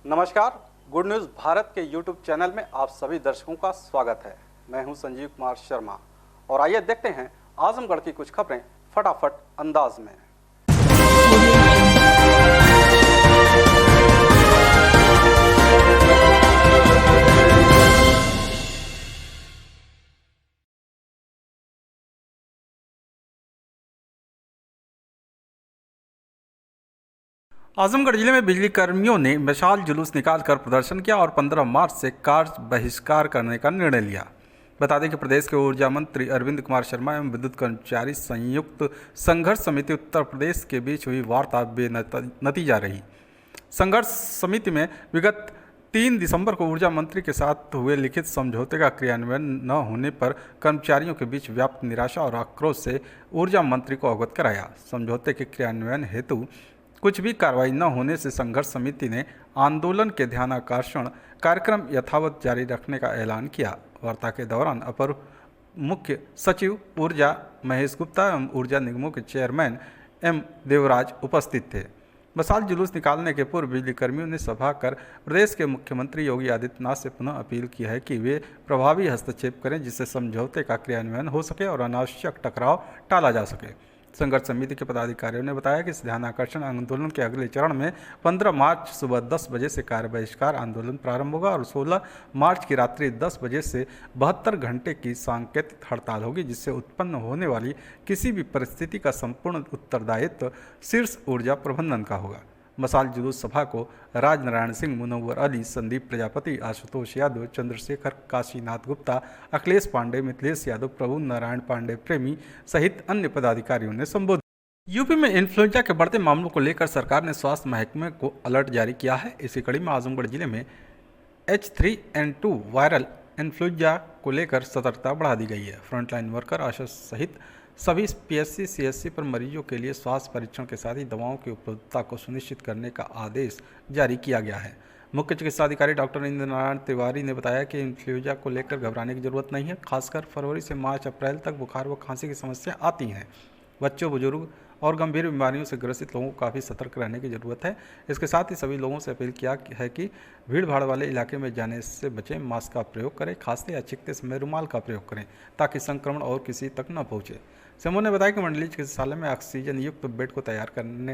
नमस्कार, good news Bharat के YouTube channel में आप सभी दर्शकों का स्वागत है। मैं हूं संजीव कुमार शर्मा और आइए देखते हैं आजमगढ़ की कुछ खबरें फटाफट अंदाज में। आजमगढ़ जिले में बिजली कर्मियों ने मशाल जुलूस निकालकर प्रदर्शन किया और 15 मार्च से कार्य बहिष्कार करने का निर्णय लिया। बता दें कि प्रदेश के ऊर्जा मंत्री अरविंद कुमार शर्मा एवं विद्युत कर्मचारी संयुक्त संघर्ष समिति उत्तर प्रदेश के बीच हुई वार्ता बेनतीजा रही। संघर्ष समिति में विगत 3 दिसंबर को ऊर्जा मंत्री के साथ हुए लिखित समझौते का क्रियान्वयन न होने पर कर्मचारियों के बीच व्याप्त निराशा और आक्रोश से ऊर्जा मंत्री को अवगत कराया। समझौते के क्रियान्वयन हेतु कुछ भी कार्रवाई न होने से संघर्ष समिति ने आंदोलन के ध्यानाकर्षण कार्यक्रम यथावत जारी रखने का ऐलान किया। वार्ता के दौरान अपर मुख्य सचिव ऊर्जा महेश गुप्ता एवं ऊर्जा निगमों के चेयरमैन एम देवराज उपस्थित थे। मशाल जुलूस निकालने के पूर्व बिजली कर्मियों ने सभा कर प्रदेश के मुख्यमंत्री योगी आदित्यनाथ से पुनः अपील की है कि वे प्रभावी हस्तक्षेप करें जिससे समझौते का क्रियान्वयन हो सके और अनावश्यक टकराव टाला जा सके। संघर्ष समिति के पदाधिकारियों ने बताया कि इस ध्यानाकर्षण आंदोलन के अगले चरण में 15 मार्च सुबह 10 बजे से कार्य बहिष्कार आंदोलन प्रारंभ होगा और 16 मार्च की रात्रि 10 बजे से 72 घंटे की सांकेतिक हड़ताल होगी, जिससे उत्पन्न होने वाली किसी भी परिस्थिति का संपूर्ण उत्तरदायित्व शीर्ष ऊर्जा प्रबंधन का होगा। मशाल जुलूस सभा को राजनारायण सिंह, मुनव्वर अली, संदीप प्रजापति, आशुतोष यादव, चंद्रशेखर, काशीनाथ गुप्ता, अखिलेश पांडे, मिथिलेश यादव, प्रभु नारायण पांडे प्रेमी सहित अन्य पदाधिकारियों ने संबोधित। यूपी में इन्फ्लुएंजा के बढ़ते मामलों को लेकर सरकार ने स्वास्थ्य महकमे को अलर्ट जारी किया है। इसी कड़ी में आजमगढ़ जिले में H3N2 वायरल इन्फ्लुएंजा को लेकर सतर्कता बढ़ा दी गई है। फ्रंटलाइन वर्कर, आशा सहित सभी PSC, CSC पर मरीजों के लिए स्वास्थ्य परीक्षण के साथ ही दवाओं की उपलब्धता को सुनिश्चित करने का आदेश जारी किया गया है। मुख्य चिकित्सा अधिकारी डॉक्टर इंद्र नारायण तिवारी ने बताया कि इन्फ्लुएंजा को लेकर घबराने की जरूरत नहीं है। खासकर फरवरी से मार्च अप्रैल तक बुखार व खांसी की समस्या आती हैं। बच्चों, बुजुर्ग और गंभीर बीमारियों से ग्रसित लोगों को काफ़ी सतर्क रहने की ज़रूरत है। इसके साथ ही सभी लोगों से अपील किया है कि भीड़ भाड़ वाले इलाके में जाने से बचें, मास्क का प्रयोग करें, खांसते या छींकते समय रुमाल का प्रयोग करें ताकि संक्रमण और किसी तक न पहुँचे। समूह ने बताया कि मंडलीय चिकित्सालय में ऑक्सीजन युक्त बेड को तैयार करने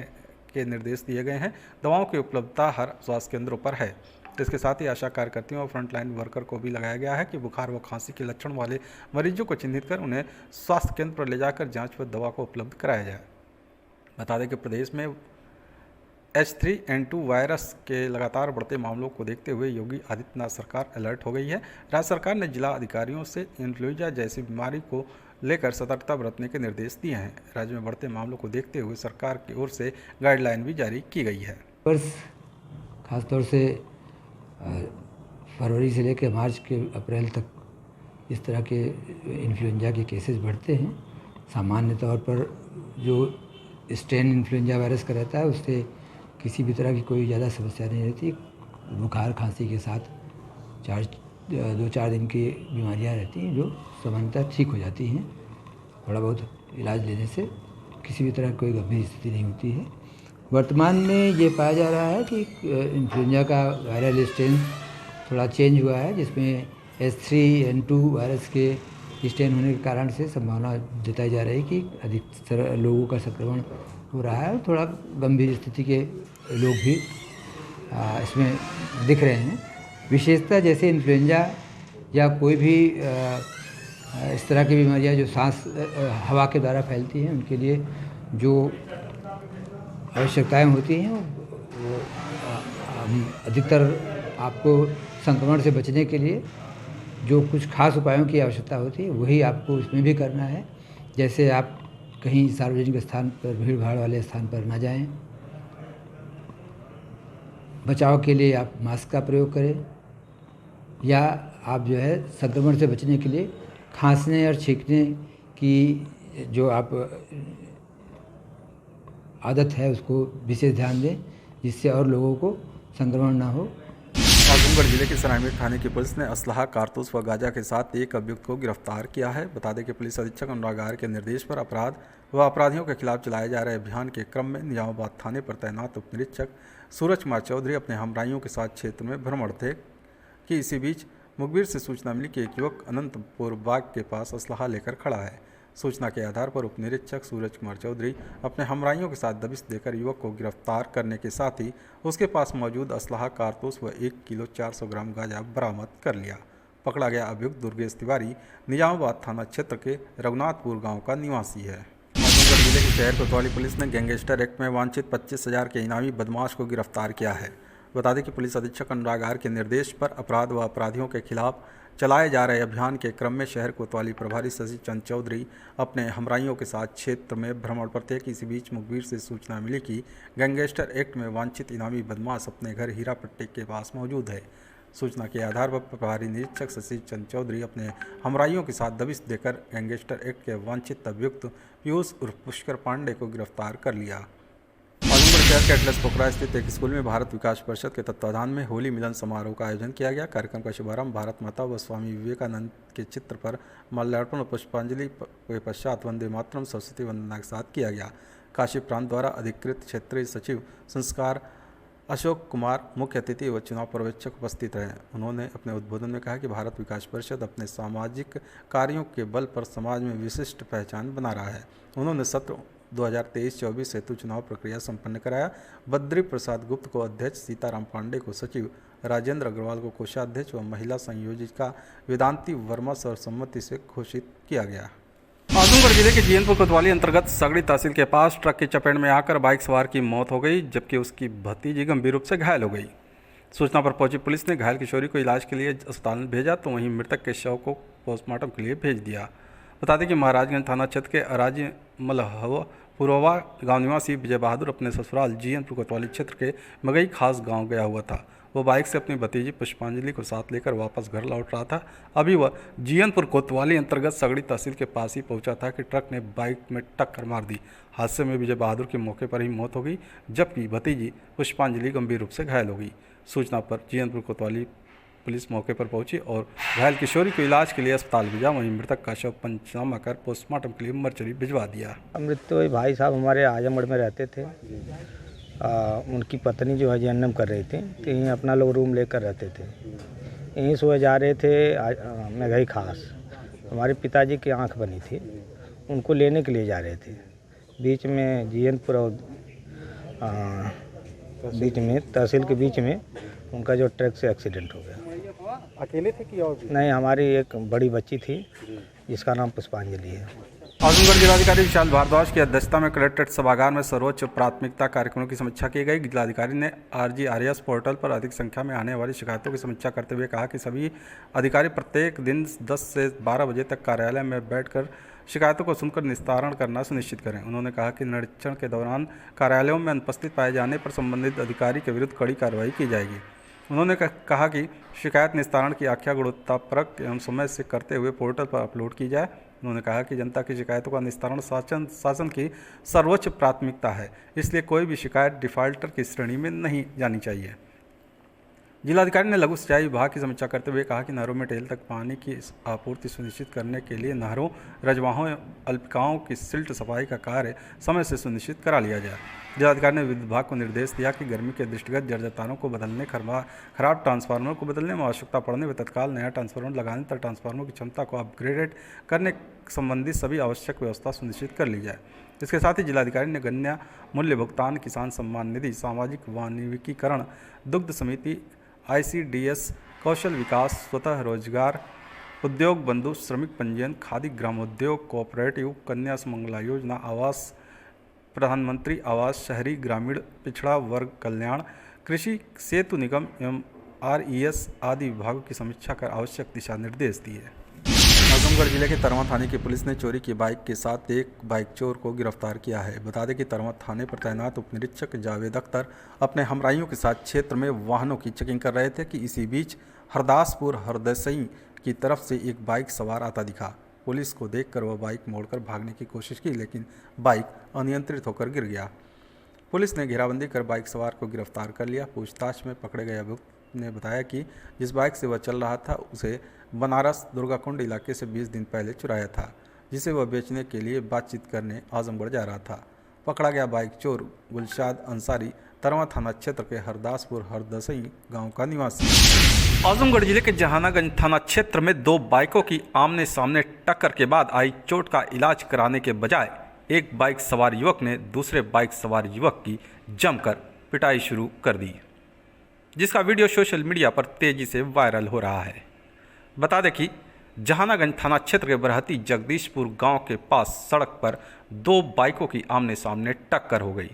के निर्देश दिए गए हैं। दवाओं की उपलब्धता हर स्वास्थ्य केंद्रों पर है। इसके साथ ही आशा कार्यकर्तियों और फ्रंटलाइन वर्कर को भी लगाया गया है कि बुखार व खांसी के लक्षण वाले मरीजों को चिन्हित कर उन्हें स्वास्थ्य केंद्र पर ले जाकर जांच व दवा को उपलब्ध कराया जाए। बता दें कि प्रदेश में H3N2 वायरस के लगातार बढ़ते मामलों को देखते हुए योगी आदित्यनाथ सरकार अलर्ट हो गई है। राज्य सरकार ने जिला अधिकारियों से इन्फ्लुएंजा जैसी बीमारी को लेकर सतर्कता बरतने के निर्देश दिए हैं। राज्य में बढ़ते मामलों को देखते हुए सरकार की ओर से गाइडलाइन भी जारी की गई है। खासतौर से फरवरी से लेकर मार्च के अप्रैल तक इस तरह के इन्फ्लुएंजा के केसेस बढ़ते हैं। सामान्य तौर पर जो स्ट्रेन इन्फ्लुएंजा वायरस का रहता है उससे किसी भी तरह की कोई ज़्यादा समस्या नहीं रहती। बुखार खांसी के साथ 2-4 दिन की बीमारियां रहती हैं जो सामान्यतः ठीक हो जाती हैं। थोड़ा बहुत इलाज लेने से किसी भी तरह की कोई गंभीर स्थिति नहीं होती है। वर्तमान में ये पाया जा रहा है कि इन्फ्लुएंजा का वायरल स्ट्रेन थोड़ा चेंज हुआ है, जिसमें H3N2 वायरस के स्ट्रेन होने के कारण से संभावना जताई जा रही है कि अधिकतर लोगों का संक्रमण हो रहा है। थोड़ा गंभीर स्थिति के लोग भी इसमें दिख रहे हैं। विशेषतः जैसे इन्फ्लुएंजा या कोई भी इस तरह की बीमारियां जो सांस हवा के द्वारा फैलती हैं, उनके लिए जो आवश्यकताएं होती हैं वो अधिकतर आपको संक्रमण से बचने के लिए जो कुछ खास उपायों की आवश्यकता होती है वही आपको इसमें भी करना है। जैसे आप कहीं सार्वजनिक स्थान पर, भीड़ भाड़ वाले स्थान पर ना जाएं। बचाव के लिए आप मास्क का प्रयोग करें, या आप जो है संक्रमण से बचने के लिए खांसने और छींकने की जो आप आदत है उसको विशेष ध्यान दें, जिससे और लोगों को संक्रमण ना हो। आजमगढ़ जिले के सरायमीर थाने की पुलिस ने असलहा, कारतूस व गांजा के साथ एक अभियुक्त को गिरफ्तार किया है। बता दें कि पुलिस अधीक्षक अनुराग आर के निर्देश पर अपराध व अपराधियों के खिलाफ चलाए जा रहे अभियान के क्रम में निजामाबाद थाने पर तैनात उप निरीक्षक सूरज कुमार चौधरी अपने हमराइयों के साथ क्षेत्र में भ्रमण थे कि इसी बीच मुखबिर से सूचना मिली कि एक युवक अनंतपुर बाग के पास असलहा लेकर खड़ा है। सूचना के आधार पर उप निरीक्षक सूरज कुमार चौधरी अपने हमराइयों के साथ दबिश देकर युवक को गिरफ्तार करने के साथ ही उसके पास मौजूद असलहा, कारतूस व 1 किलो 400 ग्राम गांजा बरामद कर लिया। पकड़ा गया अभियुक्त दुर्गेश तिवारी निजामाबाद थाना क्षेत्र के रघुनाथपुर गांव का निवासी है। आजमगढ़ जिले के शहर कोतवाली पुलिस ने गैंगस्टर एक्ट में वांछित 25,000 के इनामी बदमाश को गिरफ्तार किया है। बता दें कि पुलिस अधीक्षक अनुराग आर के निर्देश पर अपराध व अपराधियों के खिलाफ चलाए जा रहे अभियान के क्रम में शहर कोतवाली प्रभारी शशि चंद चौधरी अपने हमराइयों के साथ क्षेत्र में भ्रमण पर थे कि इसी बीच मुखबिर से सूचना मिली कि गैंगस्टर एक्ट में वांछित इनामी बदमाश अपने घर हीरापट्टी के पास मौजूद है। सूचना के आधार पर प्रभारी निरीक्षक शशि चंद चौधरी अपने हमराइयों के साथ दबिश देकर गैंगस्टर एक्ट के वांछित अभियुक्त पीयूष उर्फ पुष्कर पांडे को गिरफ्तार कर लिया। आजमगढ़ शहर के एटलस पोखरा स्थित एक स्कूल में भारत विकास परिषद के तत्वाधान में होली मिलन समारोह का आयोजन किया गया। कार्यक्रम का शुभारंभ भारत माता व स्वामी विवेकानंद के चित्र पर माल्यार्पण और पुष्पांजलि के पश्चात वंदे मातरम सरस्वती वंदना के साथ किया गया। काशी प्रांत द्वारा अधिकृत क्षेत्रीय सचिव संस्कार अशोक कुमार मुख्य अतिथि व चुनाव पर्यवेक्षक उपस्थित रहे। उन्होंने अपने उद्बोधन में कहा कि भारत विकास परिषद अपने सामाजिक कार्यों के बल पर समाज में विशिष्ट पहचान बना रहा है। उन्होंने सत्र 2023-24 हेतु चुनाव प्रक्रिया संपन्न कराया। बद्री प्रसाद गुप्त को अध्यक्ष, सीताराम पांडे को सचिव, राजेंद्र अग्रवाल को कोषाध्यक्ष व महिला संयोजिका वेदांती वर्मा सर्वसम्मति से घोषित किया गया। आजमगढ़ जिले के जीयनपुर कोतवाली अंतर्गत सगड़ी तहसील के पास ट्रक की चपेट में आकर बाइक सवार की मौत हो गई, जबकि उसकी भतीजी गंभीर रूप से घायल हो गई। सूचना पर पहुंची पुलिस ने घायल किशोरी को इलाज के लिए अस्पताल में भेजा, तो वहीं मृतक के शव को पोस्टमार्टम के लिए भेज दिया। बता दें कि महाराजगंज थाना क्षेत्र के अराजी मलहपुरवा गांव निवासी विजय बहादुर अपने ससुराल जीयनपुर कोतवाली क्षेत्र के मगई खास गांव गया हुआ था। वो बाइक से अपनी भतीजी पुष्पांजलि को साथ लेकर वापस घर लौट रहा था। अभी वह जीयनपुर कोतवाली अंतर्गत सगड़ी तहसील के पास ही पहुंचा था कि ट्रक ने बाइक में टक्कर मार दी। हादसे में विजय बहादुर की मौके पर ही मौत हो गई, जबकि भतीजी पुष्पांजलि गंभीर रूप से घायल हो गई। सूचना पर जीयनपुर कोतवाली पुलिस मौके पर पहुंची और घायल किशोरी को इलाज के लिए अस्पताल भेजा। वहीं मृतक का शव पंचनामा कर पोस्टमार्टम के लिए मर्चरी भिजवा दिया। मृत्यु भाई साहब हमारे आजमगढ़ में रहते थे। उनकी पत्नी जो है जन्म कर रही थी, तो यहीं अपना लोग रूम लेकर रहते थे। यहीं सोए जा रहे थे मेघई खास। हमारे पिताजी की आंख बनी थी, उनको लेने के लिए जा रहे थे। बीच में जीयनपुर और बीच में तहसील के बीच में उनका जो ट्रक से एक्सीडेंट हो गया। अकेले थे कि और भी? नहीं, हमारी एक बड़ी बच्ची थी जिसका नाम पुष्पांजलि है। आजमगढ़ जिलाधिकारी विशाल भारद्वाज की अध्यक्षता में कलेक्ट्रेट सभागार में सर्वोच्च प्राथमिकता कार्यक्रमों की समीक्षा की गई। जिलाधिकारी ने RGRS पोर्टल पर अधिक संख्या में आने वाली शिकायतों की समीक्षा करते हुए कहा कि सभी अधिकारी प्रत्येक दिन 10 से 12 बजे तक कार्यालय में बैठकर शिकायतों को सुनकर निस्तारण करना सुनिश्चित करें। उन्होंने कहा कि निरीक्षण के दौरान कार्यालयों में अनुपस्थित पाए जाने पर संबंधित अधिकारी के विरुद्ध कड़ी कार्रवाई की जाएगी। उन्होंने कहा कि शिकायत निस्तारण की आख्या गुणवत्तापरक एवं समय से करते हुए पोर्टल पर अपलोड की जाए। उन्होंने कहा कि जनता की शिकायतों का निस्तारण शासन की सर्वोच्च प्राथमिकता है, इसलिए कोई भी शिकायत डिफाल्टर की श्रेणी में नहीं जानी चाहिए। जिलाधिकारी ने लघु सिंचाई विभाग की समीक्षा करते हुए कहा कि नहरों में टेल तक पानी की आपूर्ति सुनिश्चित करने के लिए नहरों, रजवाहों, अल्पिकाओं की सिल्ट सफाई का कार्य समय से सुनिश्चित करा लिया जाए। जिलाधिकारी ने विभाग को निर्देश दिया कि गर्मी के दृष्टिगत जर्जर तारों को बदलने, खराब ट्रांसफार्मर को बदलने में आवश्यकता पड़ने पर तत्काल नया ट्रांसफार्मर लगाने तथा ट्रांसफार्मर की क्षमता को अपग्रेडेड करने संबंधी सभी आवश्यक व्यवस्था सुनिश्चित कर ली जाए। इसके साथ ही जिलाधिकारी ने गन्ना मूल्य भुगतान, किसान सम्मान निधि, सामाजिक वानिकीकरण, दुग्ध समिति, ICDS, कौशल विकास, स्वतः रोजगार, उद्योग बंधु, श्रमिक पंजीयन, खादी ग्रामोद्योग, कोऑपरेटिव, कन्या सुमंगला योजना, आवास, प्रधानमंत्री आवास, शहरी ग्रामीण पिछड़ा वर्ग कल्याण, कृषि सेतु निगम एवं RES आदि विभागों की समीक्षा कर आवश्यक दिशा निर्देश दिए। आजमगढ़ जिले के तरवा थाने की पुलिस ने चोरी की बाइक के साथ एक बाइक चोर को गिरफ्तार किया है। बता दें कि तरवा थाने पर तैनात उप निरीक्षक जावेद अख्तर अपने हमराइयों के साथ क्षेत्र में वाहनों की चेकिंग कर रहे थे कि इसी बीच हरदासपुर हरदसई की तरफ से एक बाइक सवार आता दिखा। पुलिस को देखकर वह बाइक मोड़कर भागने की कोशिश की, लेकिन बाइक अनियंत्रित होकर गिर गया। पुलिस ने घेराबंदी कर बाइक सवार को गिरफ्तार कर लिया। पूछताछ में पकड़े गए अभियुक्त ने बताया कि जिस बाइक से वह चल रहा था उसे बनारस दुर्गाकुंड इलाके से 20 दिन पहले चुराया था, जिसे वह बेचने के लिए बातचीत करने आजमगढ़ जा रहा था। पकड़ा गया बाइक चोर गुलशाद अंसारी तरवा थाना क्षेत्र के हरदासपुर हरदसई गांव का निवासी। आजमगढ़ जिले के जहानागंज थाना क्षेत्र में दो बाइकों की आमने सामने टक्कर के बाद आई चोट का इलाज कराने के बजाय एक बाइक सवार युवक ने दूसरे बाइक सवार युवक की जमकर पिटाई शुरू कर दी, जिसका वीडियो सोशल मीडिया पर तेजी से वायरल हो रहा है। बता दें कि जहानागंज थाना क्षेत्र के बरहती जगदीशपुर गांव के पास सड़क पर दो बाइकों की आमने सामने टक्कर हो गई।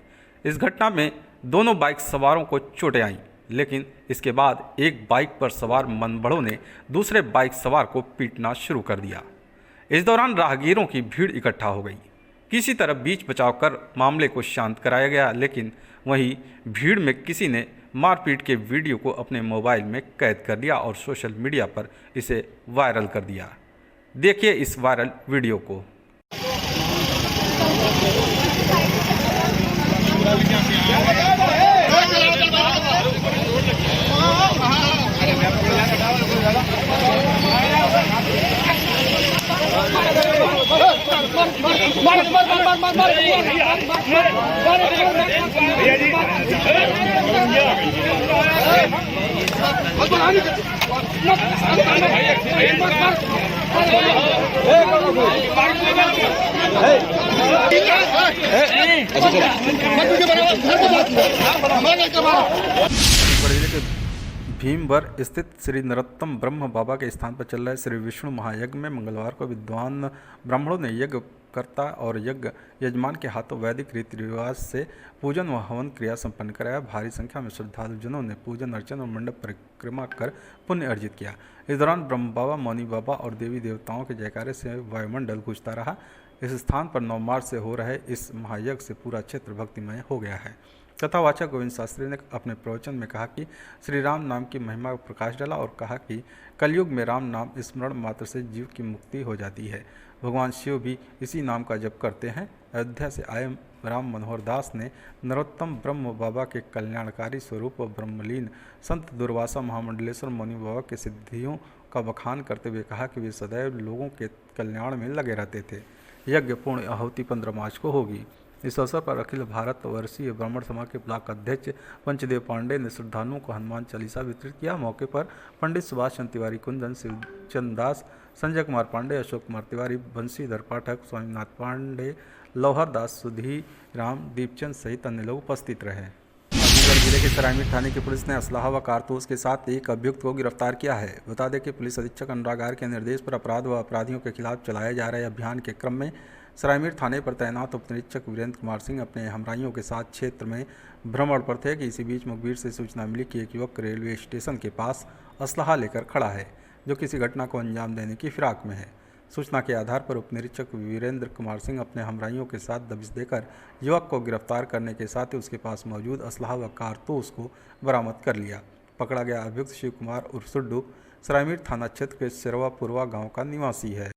इस घटना में दोनों बाइक सवारों को चोटें आईं, लेकिन इसके बाद एक बाइक पर सवार मनबड़ों ने दूसरे बाइक सवार को पीटना शुरू कर दिया। इस दौरान राहगीरों की भीड़ इकट्ठा हो गई। किसी तरह बीच बचाव कर मामले को शांत कराया गया, लेकिन वहीं भीड़ में किसी ने मारपीट के वीडियो को अपने मोबाइल में कैद कर लिया और सोशल मीडिया पर इसे वायरल कर दिया। देखिए इस वायरल वीडियो को। जिले के भीमवर स्थित श्री नरोत्तम ब्रह्म बाबा के स्थान पर चल रहे श्री विष्णु महायज्ञ में मंगलवार को विद्वान ब्राह्मणों ने यज्ञकर्ता और यज्ञ यजमान के हाथों वैदिक रीति रिवाज से पूजन व हवन क्रिया संपन्न कराया। भारी संख्या में श्रद्धालुजनों ने पूजन अर्चन और मंडप परिक्रमा कर पुण्य अर्जित किया। इस दौरान ब्रह्म बाबा, मौनी बाबा और देवी देवताओं के जयकारे से वायुमंडल गूंजता रहा। इस स्थान पर 9 मार्च से हो रहे इस महायज्ञ से पूरा क्षेत्र भक्तिमय हो गया है। कथावाचक गोविंद शास्त्री ने अपने प्रवचन में कहा कि श्री राम नाम की महिमा पर प्रकाश डाला और कहा कि कलयुग में राम नाम स्मरण मात्र से जीव की मुक्ति हो जाती है। भगवान शिव भी इसी नाम का जप करते हैं। अयोध्या से आए राम मनोहर दास ने नरोत्तम ब्रह्म बाबा के कल्याणकारी स्वरूप व ब्रह्मलीन संत दुर्वासा महामंडलेश्वर मौनी बाबा के सिद्धियों का बखान करते हुए कहा कि वे सदैव लोगों के कल्याण में लगे रहते थे। यज्ञ पूर्ण आहुति 15 मार्च को होगी। इस अवसर पर अखिल भारत वर्षीय ब्राह्मण समाज के ब्लॉक अध्यक्ष पंचदेव पांडे ने श्रद्धालुओं को हनुमान चालीसा वितरित किया। मौके पर पंडित सुभाष चंद्र तिवारी, कुंदन शिवचंद दास, संजय कुमार पांडे, अशोक कुमार तिवारी, बंशीधर पाठक, स्वामीनाथ पांडे, लौहर दास, सुधी राम, दीपचंद सहित अन्य लोग उपस्थित रहे। आजमगढ़ जिले के सरायमीर थाने की पुलिस ने असलाह व कारतूस के साथ एक अभियुक्त को गिरफ्तार किया है। बता दें कि पुलिस अधीक्षक अनुराग आर के निर्देश पर अपराध व अपराधियों के खिलाफ चलाए जा रहे अभियान के क्रम में सरायमीर थाने पर तैनात उप निरीक्षक वीरेंद्र कुमार सिंह अपने हमराइयों के साथ क्षेत्र में भ्रमण पर थे कि इसी बीच मुखबिर से सूचना मिली कि एक युवक रेलवे स्टेशन के पास असलाहा लेकर खड़ा है, जो किसी घटना को अंजाम देने की फिराक में है। सूचना के आधार पर उप निरीक्षक वीरेंद्र कुमार सिंह अपने हमराइयों के साथ दबिश देकर युवक को गिरफ्तार करने के साथ ही उसके पास मौजूद असलाहा व कारतूस को बरामद कर लिया। पकड़ा गया अभियुक्त शिव कुमार उर्फ सुड्डू सरायमीर थाना क्षेत्र के सिरवा पुरवा गाँव का निवासी है।